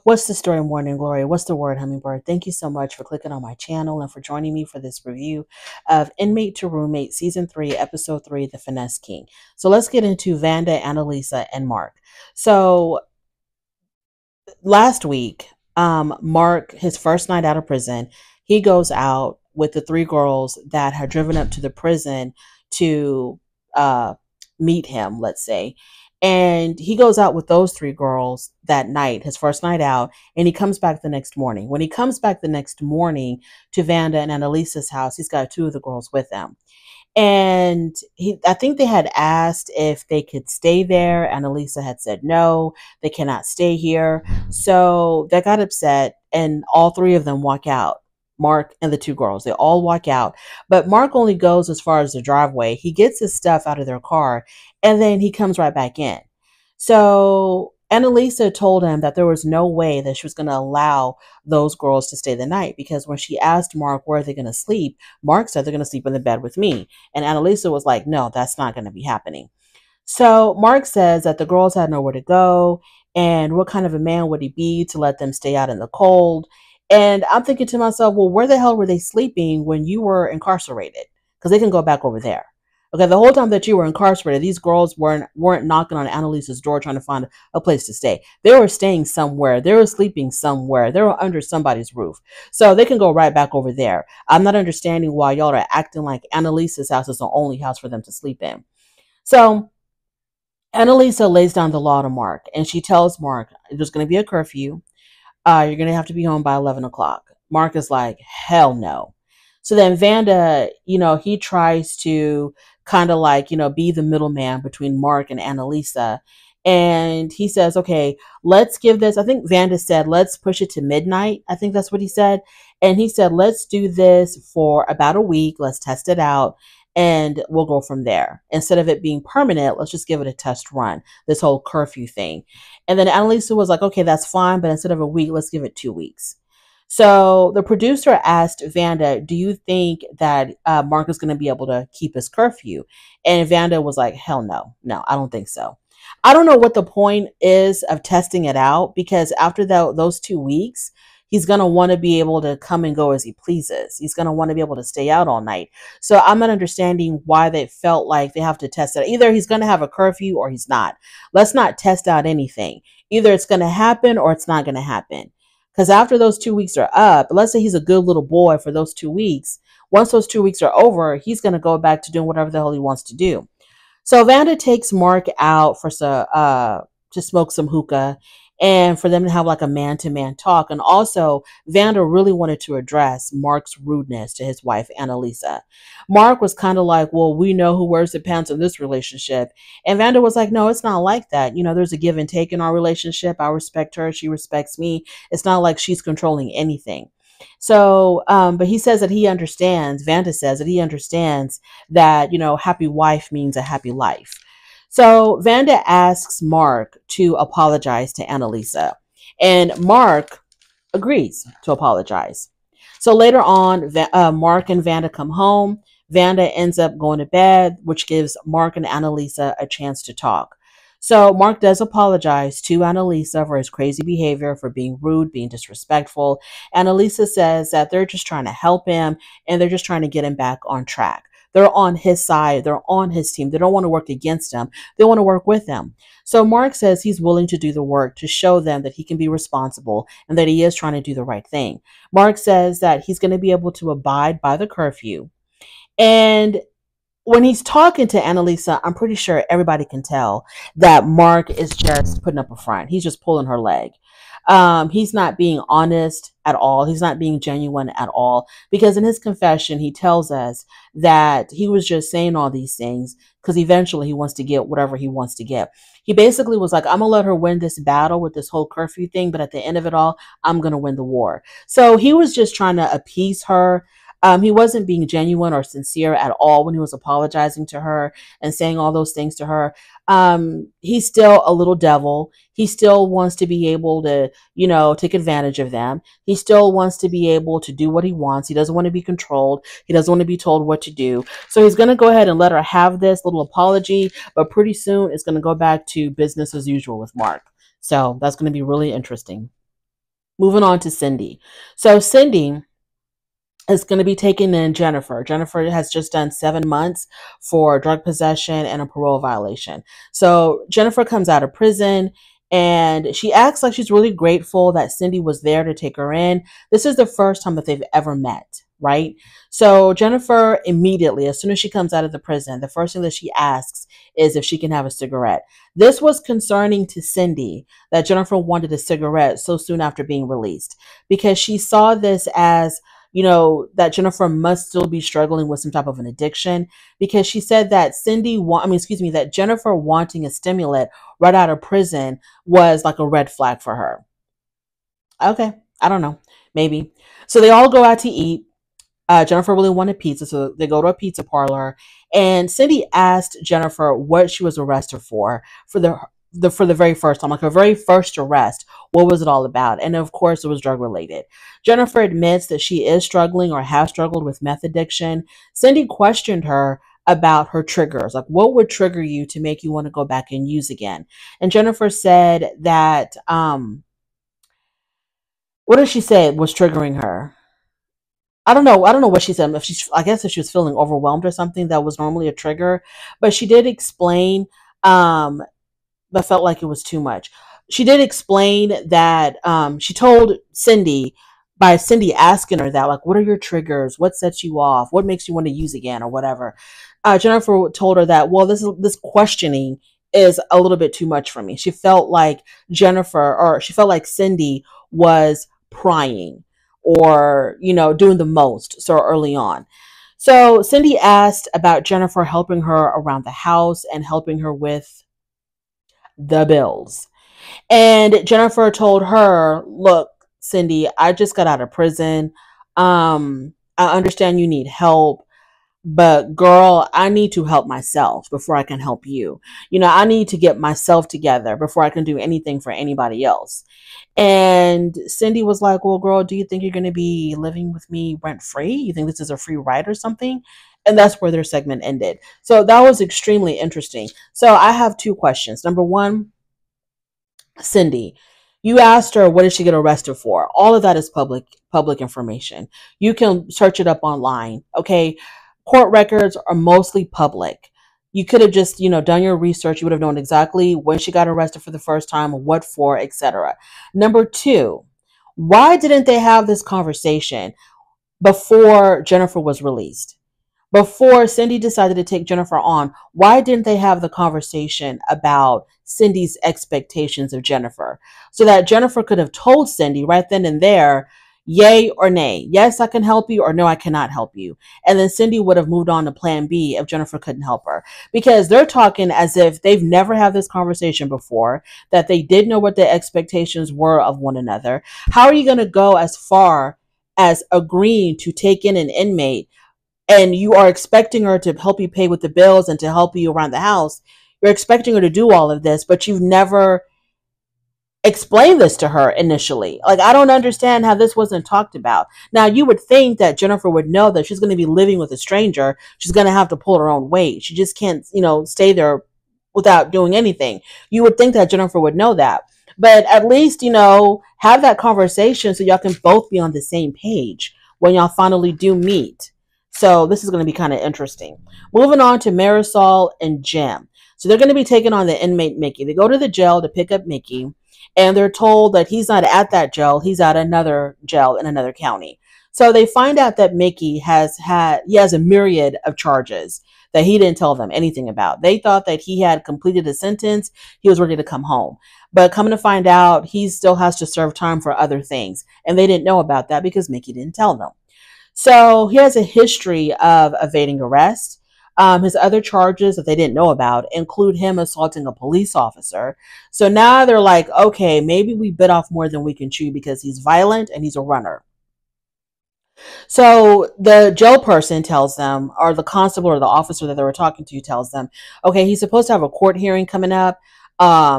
What's the story, Morning Glory? What's the word, Hummingbird? Thank you so much for clicking on my channel and for joining me for this review of Inmate to Roommate Season 3, Episode 3, The Finesse King. So let's get into Vanda, Annalisa, and Mark. So last week, Mark, his first night out of prison, he goes out with the three girls that had driven up to the prison to meet him, let's say. And he goes out with those three girls that night, his first night out, and he comes back the next morning. When he comes back the next morning to Vanda and Annalisa's house, he's got two of the girls with him. And I think they had asked if they could stay there. Annalisa had said no, they cannot stay here. So they got upset, and all three of them walk out. Mark and the two girls, they all walk out. But Mark only goes as far as the driveway. He gets his stuff out of their car, and then he comes right back in. So Annalisa told him that there was no way that she was going to allow those girls to stay the night, because when she asked Mark where they're going to sleep, Mark said they're going to sleep in the bed with me. And Annalisa was like, no, that's not going to be happening. So Mark says that the girls had nowhere to go, and what kind of a man would he be to let them stay out in the cold? And I'm thinking to myself, well, where the hell were they sleeping when you were incarcerated? Because they can go back over there. Okay, the whole time that you were incarcerated, these girls weren't knocking on Annalisa's door trying to find a place to stay. They were staying somewhere. They were sleeping somewhere. They were under somebody's roof. So they can go right back over there. I'm not understanding why y'all are acting like Annalisa's house is the only house for them to sleep in. So Annalisa lays down the law to Mark, and she tells Mark there's going to be a curfew. You're going to have to be home by 11 o'clock. Mark is like, hell no. So then Vanda, he tries to kind of like, be the middleman between Mark and Annalisa. And he says, okay, let's give this. I think Vanda said, let's push it to midnight. I think that's what he said. And he said, let's do this for about a week. Let's test it out, and we'll go from there. Instead of it being permanent, let's just give it a test run, this whole curfew thing. And then Annalisa was like, okay, that's fine. But instead of a week, let's give it 2 weeks. So the producer asked Vanda, do you think that Mark is going to be able to keep his curfew? And Vanda was like, hell no. No, I don't think so. I don't know what the point is of testing it out, because after those 2 weeks, he's going to want to be able to come and go as he pleases. He's going to want to be able to stay out all night. So I'm not understanding why they felt like they have to test it. Either he's going to have a curfew or he's not. Let's not test out anything. Either it's going to happen or it's not going to happen. Because after those 2 weeks are up, let's say he's a good little boy for those 2 weeks. Once those 2 weeks are over, he's going to go back to doing whatever the hell he wants to do. So Vanda takes Mark out to smoke some hookah, and for them to have like a man-to-man talk. And also, Vanda really wanted to address Mark's rudeness to his wife, Annalisa. Mark was kind of like, well, we know who wears the pants in this relationship. And Vanda was like, no, it's not like that. There's a give and take in our relationship. I respect her. She respects me. It's not like she's controlling anything. So, but he says that he understands, Vanda says that he understands that, happy wife means a happy life. So Vanda asks Mark to apologize to Annalisa, and Mark agrees to apologize. So later on, Mark and Vanda come home. Vanda ends up going to bed, which gives Mark and Annalisa a chance to talk. So Mark does apologize to Annalisa for his crazy behavior, for being rude, being disrespectful. Annalisa says that they're just trying to help him, and they're just trying to get him back on track. They're on his side. They're on his team. They don't want to work against him. They want to work with him. So Mark says he's willing to do the work to show them that he can be responsible and that he is trying to do the right thing. Mark says that he's going to be able to abide by the curfew. And when he's talking to Annalisa, I'm pretty sure everybody can tell that Mark is just putting up a front. He's just pulling her leg. He's not being honest at all. He's not being genuine at all, because in his confession, he tells us that he was just saying all these things because eventually he wants to get whatever he wants to get. He basically was like, I'm going to let her win this battle with this whole curfew thing, but at the end of it all, I'm going to win the war. So he was just trying to appease her. He wasn't being genuine or sincere at all when he was apologizing to her and saying all those things to her. He's still a little devil. He still wants to be able to, take advantage of them. He still wants to be able to do what he wants. He doesn't want to be controlled. He doesn't want to be told what to do. So he's going to go ahead and let her have this little apology, but pretty soon it's going to go back to business as usual with Mark. So that's going to be really interesting. Moving on to Cindy. So Cindy is going to be taking in Jennifer. Jennifer has just done 7 months for drug possession and a parole violation. So Jennifer comes out of prison and she acts like she's really grateful that Cindy was there to take her in. This is the first time that they've ever met, right? So Jennifer immediately, as soon as she comes out of the prison, the first thing that she asks is if she can have a cigarette. This was concerning to Cindy that Jennifer wanted a cigarette so soon after being released because she saw this as, that Jennifer must still be struggling with some type of an addiction, because she said that that Jennifer wanting a stimulant right out of prison was like a red flag for her. Okay, I don't know, maybe. So they all go out to eat. Jennifer really wanted pizza, so they go to a pizza parlor. And Cindy asked Jennifer what she was arrested for the very first time, like her very first arrest. What was it all about? And of course, it was drug related. Jennifer admits that she is struggling or has struggled with meth addiction. Cindy questioned her about her triggers, like what would trigger you to make you want to go back and use again. And Jennifer said that what did she say was triggering her? I don't know. I don't know what she said. I guess if she was feeling overwhelmed or something, that was normally a trigger. But she did explain, but felt like it was too much. She did explain that she told Cindy, by Cindy asking her that, like, what are your triggers? What sets you off? What makes you want to use again or whatever? Jennifer told her that, well, this questioning is a little bit too much for me. She felt like Cindy was prying or, doing the most so early on. So Cindy asked about Jennifer helping her around the house and helping her with the bills. And Jennifer told her, look, Cindy, I just got out of prison. I understand you need help, but girl, I need to help myself before I can help you. I need to get myself together before I can do anything for anybody else. And Cindy was like, well, girl, do you think you're going to be living with me rent free? You think this is a free ride or something? And that's where their segment ended. So that was extremely interesting. So I have two questions. Number one, Cindy, you asked her what did she get arrested for? All of that is public information. You can search it up online. Okay. Court records are mostly public. You could have just, done your research. You would have known exactly when she got arrested for the first time, what for, etc. Number two, why didn't they have this conversation before Jennifer was released? Before Cindy decided to take Jennifer on, why didn't they have the conversation about Cindy's expectations of Jennifer so that Jennifer could have told Cindy right then and there, yay or nay, yes, I can help you, or no, I cannot help you. And then Cindy would have moved on to plan B if Jennifer couldn't help her, because they're talking as if they've never had this conversation before, that they did know what the expectations were of one another. How are you going to go as far as agreeing to take in an inmate and you are expecting her to help you pay with the bills and to help you around the house? You're expecting her to do all of this, but you've never explained this to her initially. Like, I don't understand how this wasn't talked about. Now, you would think that Jennifer would know that she's going to be living with a stranger. She's going to have to pull her own weight. She just can't, stay there without doing anything. You would think that Jennifer would know that. But at least, have that conversation so y'all can both be on the same page when y'all finally do meet. So this is going to be kind of interesting. Moving on to Marisol and Jim. So they're going to be taking on the inmate Mickey. They go to the jail to pick up Mickey, and they're told that he's not at that jail. He's at another jail in another county. So they find out that Mickey has a myriad of charges that he didn't tell them anything about. They thought that he had completed a sentence. He was ready to come home. But coming to find out, he still has to serve time for other things. And they didn't know about that because Mickey didn't tell them. So he has a history of evading arrest. His other charges that they didn't know about include him assaulting a police officer. So now they're like, okay, maybe we bit off more than we can chew because he's violent and he's a runner. So the jail person tells them, or the constable or the officer that they were talking to tells them, okay, he's supposed to have a court hearing coming up.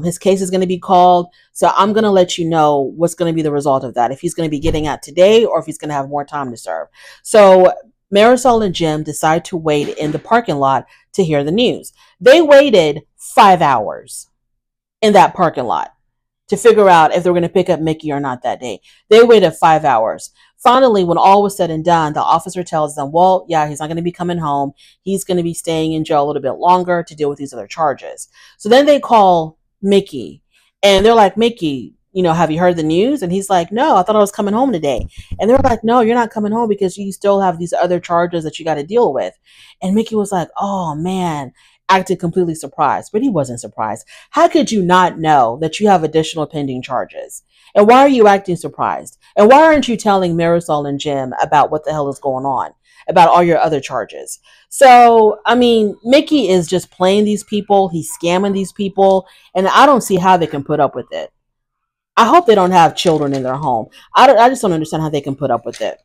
His case is going to be called. So I'm going to let you know what's going to be the result of that. If he's going to be getting out today or if he's going to have more time to serve. So Marisol and Jim decide to wait in the parking lot to hear the news. They waited 5 hours in that parking lot. to figure out if they were going to pick up Mickey or not that day. They waited 5 hours. Finally, when all was said and done, the officer tells them, well, yeah, he's not going to be coming home. He's going to be staying in jail a little bit longer to deal with these other charges. So then they call Mickey and they're like, Mickey, have you heard the news? And he's like, no, I thought I was coming home today. And they're like, no, you're not coming home because you still have these other charges that you got to deal with. And Mickey was like, oh man, acted completely surprised, but he wasn't surprised. How could you not know that you have additional pending charges? And why are you acting surprised? And why aren't you telling Marisol and Jim about what the hell is going on, about all your other charges? So, I mean, Mickey is just playing these people. He's scamming these people. And I don't see how they can put up with it. I hope they don't have children in their home. I just don't understand how they can put up with it.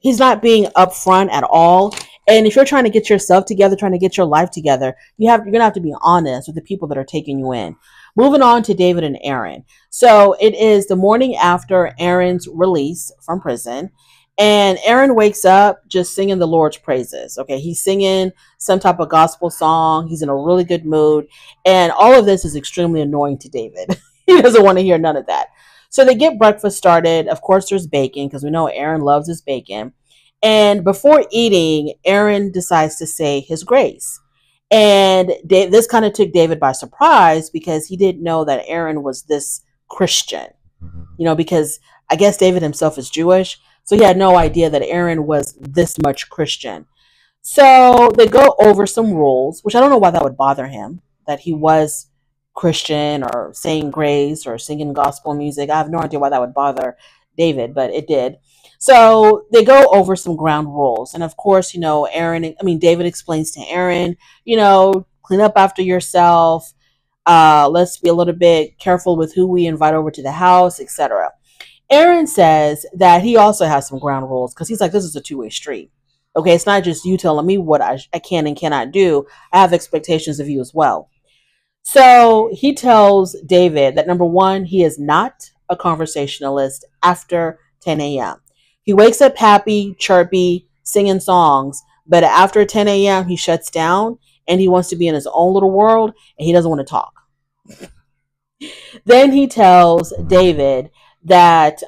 He's not being upfront at all. And if you're trying to get yourself together, trying to get your life together, you're going to have to be honest with the people that are taking you in. Moving on to David and Aaron. So it is the morning after Aaron's release from prison. And Aaron wakes up just singing the Lord's praises. Okay, he's singing some type of gospel song. He's in a really good mood. And all of this is extremely annoying to David. He doesn't want to hear none of that. So they get breakfast started. Of course, there's bacon because we know Aaron loves his bacon. And before eating, Aaron decides to say his grace. And this kind of took David by surprise because he didn't know that Aaron was this Christian, because I guess David himself is Jewish. So he had no idea that Aaron was this much Christian. So they go over some rules, which I don't know why that would bother him, that he was Christian or saying grace or singing gospel music. I have no idea why that would bother David, but it did. So they go over some ground rules. And of course, David explains to Aaron, clean up after yourself. Let's be a little bit careful with who we invite over to the house, etc. Aaron says that he also has some ground rules because he's like, this is a two-way street. Okay, it's not just you telling me what I can and cannot do. I have expectations of you as well. So he tells David that number one, he is not a conversationalist after 10 a.m. He wakes up happy, chirpy, singing songs, but after 10 a.m. he shuts down and he wants to be in his own little world and he doesn't want to talk. Then he tells David that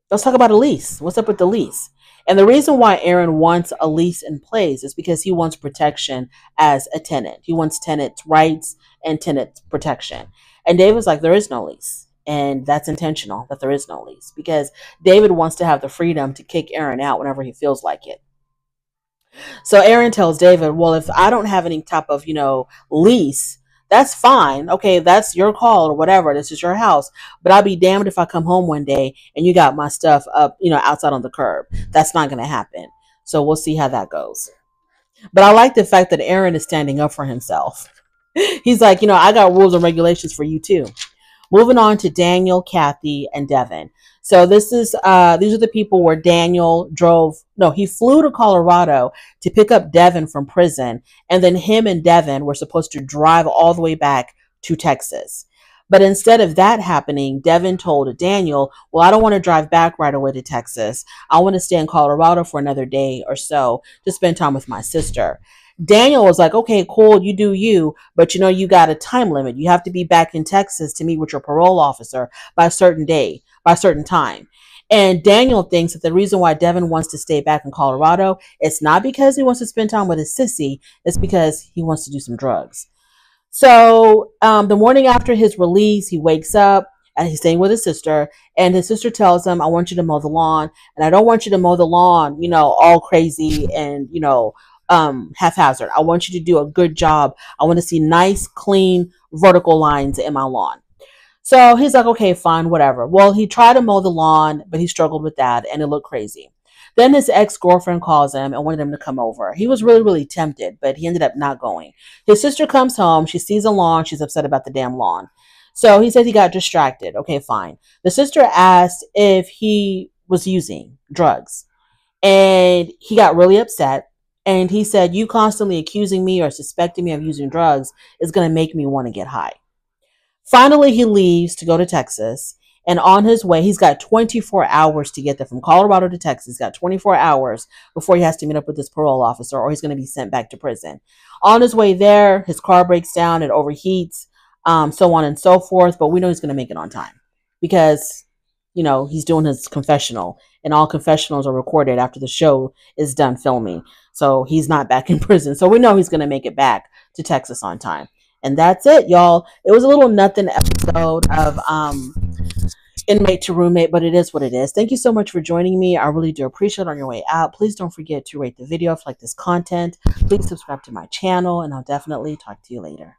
let's talk about a lease. What's up with the lease? And the reason why Aaron wants a lease in place is because he wants protection as a tenant. He wants tenant rights and tenant protection. And David's like, there is no lease. And that's intentional, that there is no lease. Because David wants to have the freedom to kick Aaron out whenever he feels like it. So Aaron tells David, well, if I don't have any type of, lease, that's fine. Okay, that's your call or whatever. This is your house. But I'll be damned if I come home one day and you got my stuff up, outside on the curb. That's not going to happen. So we'll see how that goes. But I like the fact that Aaron is standing up for himself. He's like, I got rules and regulations for you too. Moving on to Daniel, Kathy, and Devin. So these are the people where Daniel he flew to Colorado to pick up Devin from prison. And then him and Devin were supposed to drive all the way back to Texas. But instead of that happening, Devin told Daniel, well, I don't want to drive back right away to Texas. I want to stay in Colorado for another day or so to spend time with my sister. Daniel was like, okay, cool, you do you, but you got a time limit. You have to be back in Texas to meet with your parole officer by a certain day, by a certain time. And Daniel thinks that the reason why Devin wants to stay back in Colorado, it's not because he wants to spend time with his sissy, it's because he wants to do some drugs. So the morning after his release, he wakes up and he's staying with his sister, and his sister tells him, I want you to mow the lawn, and I don't want you to mow the lawn, all crazy and, haphazard. I want you to do a good job. I want to see nice, clean, vertical lines in my lawn. So he's like, okay, fine, whatever. Well, he tried to mow the lawn, but he struggled with that and it looked crazy. Then his ex-girlfriend calls him and wanted him to come over. He was really, really tempted, but he ended up not going. His sister comes home. She sees a lawn. She's upset about the damn lawn. So he said he got distracted. Okay, fine. The sister asked if he was using drugs, and he got really upset. And he said, you constantly accusing me or suspecting me of using drugs is going to make me want to get high. Finally, he leaves to go to Texas. And on his way, he's got 24 hours to get there from Colorado to Texas. He's got 24 hours before he has to meet up with his parole officer or he's going to be sent back to prison. On his way there, his car breaks down. It overheats. so on and so forth. But we know he's going to make it on time because, you know, he's doing his confessional, and all confessionals are recorded after the show is done filming. So he's not back in prison. So we know he's going to make it back to Texas on time. And that's it, y'all. It was a little nothing episode of Inmate to Roommate, but it is what it is. Thank you so much for joining me. I really do appreciate it. On your way out, please don't forget to rate the video if you like this content. Please subscribe to my channel, and I'll definitely talk to you later.